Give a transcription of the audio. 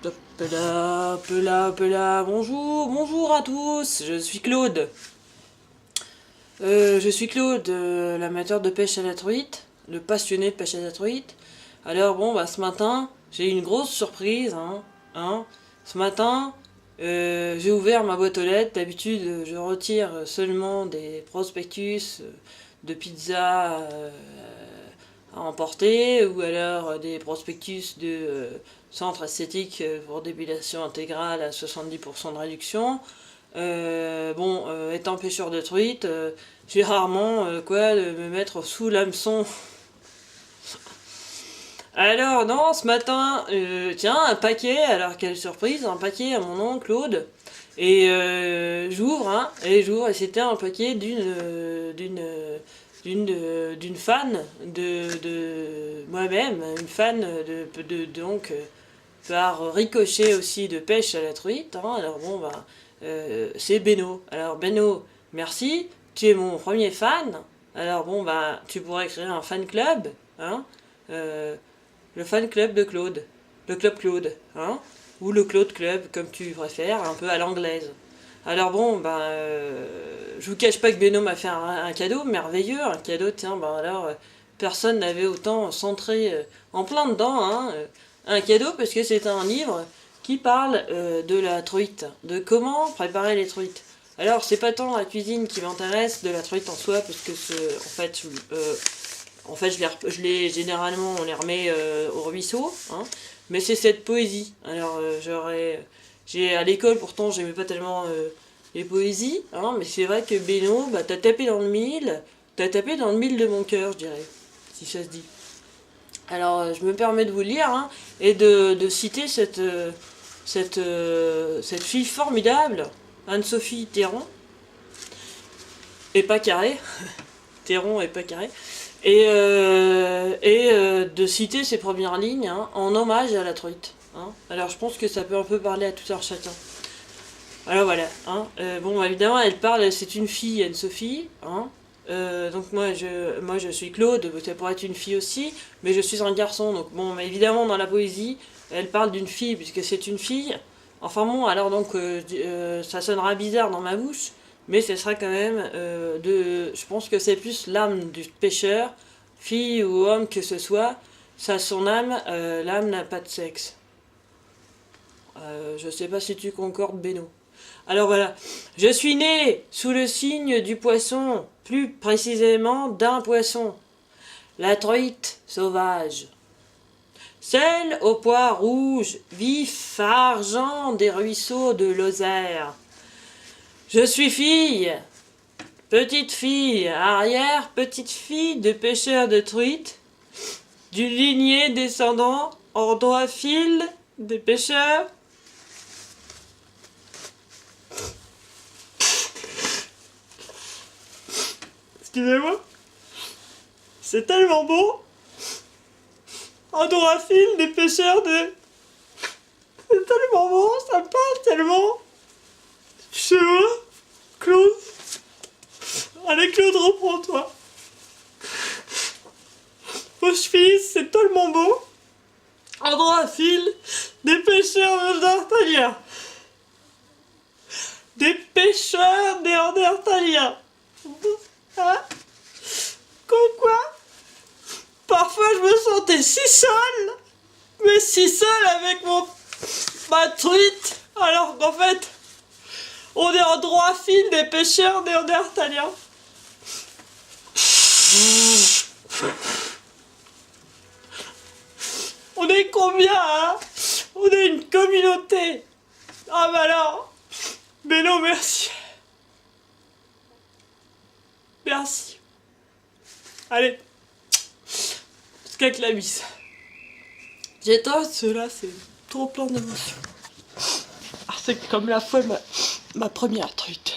Bonjour à tous, je suis Claude. L'amateur de pêche à la truite, le passionné de pêche à la truite. Alors bon, bah ce matin, j'ai eu une grosse surprise, hein. Ce matin, j'ai ouvert ma boîte aux lettres. D'habitude, je retire seulement des prospectus de pizza à emporter, ou alors des prospectus de centre esthétique pour dépilation intégrale à 70% de réduction. Étant pêcheur de truite, j'ai rarement quoi de me mettre sous l'hameçon. Alors non, ce matin, tiens, un paquet, alors quelle surprise, un paquet à mon nom Claude. Et j'ouvre, et c'était un paquet d'une fan de moi-même, une fan donc par ricochet aussi de pêche à la truite. Alors bon, bah, c'est Beno. Alors Beno, merci, tu es mon premier fan. Alors bon, bah, tu pourrais créer un fan club, le fan club de Claude, le club Claude, ou le Claude Club, comme tu préfères, un peu à l'anglaise. Alors bon, je vous cache pas que Beno m'a fait un cadeau merveilleux, un cadeau, tiens, personne n'avait autant centré en plein dedans, un cadeau parce que c'est un livre qui parle de la truite, de comment préparer les truites. Alors c'est pas tant la cuisine qui m'intéresse de la truite en soi, parce que généralement on les remet au ruisseau, mais c'est cette poésie. Alors j'ai à l'école, pourtant j'aimais pas tellement les poésies, mais c'est vrai que Beno, bah t'as tapé dans le mille de mon cœur, je dirais, si ça se dit. Alors je me permets de vous lire, et de citer cette fille formidable, Anne-Sophie Théron, et pas carré, Théron et pas carré, et de citer ses premières lignes, en hommage à la truite. Alors je pense que ça peut un peu parler à tout un chacun. Alors voilà, évidemment elle parle, c'est une fille, Anne-Sophie, donc moi je suis Claude, ça pourrait être une fille aussi, mais je suis un garçon, donc bon, mais évidemment dans la poésie, elle parle d'une fille puisque c'est une fille. Enfin bon, alors donc ça sonnera bizarre dans ma bouche, mais ce sera quand même je pense que c'est plus l'âme du pêcheur, fille ou homme que ce soit, ça son âme, l'âme n'a pas de sexe. Je sais pas si tu concordes, Beno. Alors voilà, je suis né sous le signe du poisson, plus précisément d'un poisson, la truite sauvage. Celle au pois rouge, vif argent des ruisseaux de Lozère. Je suis fille, petite fille, arrière-petite fille de pêcheurs de truite, d'une lignée descendant en droit fil des pêcheurs. Excusez-moi, c'est tellement beau. En droit fil des pêcheurs de... C'est tellement beau, ça me parle tellement. Tu sais quoi, Claude? Allez Claude, reprends-toi. Fauche-fils, c'est tellement beau. En droit fil des pêcheurs néandertaliens. Des pêcheurs néandertaliens. Quoi? Parfois je me sentais si seule, mais si seule avec ma truite, alors qu'en fait, on est en droit fil des pêcheurs néandertaliens. On est combien, On est une communauté. Ah bah alors, mais non, merci. Merci. Allez. Qu'avec la bise. J'éteins cela, c'est trop plein d'émotions. C'est comme la fois ma première truite.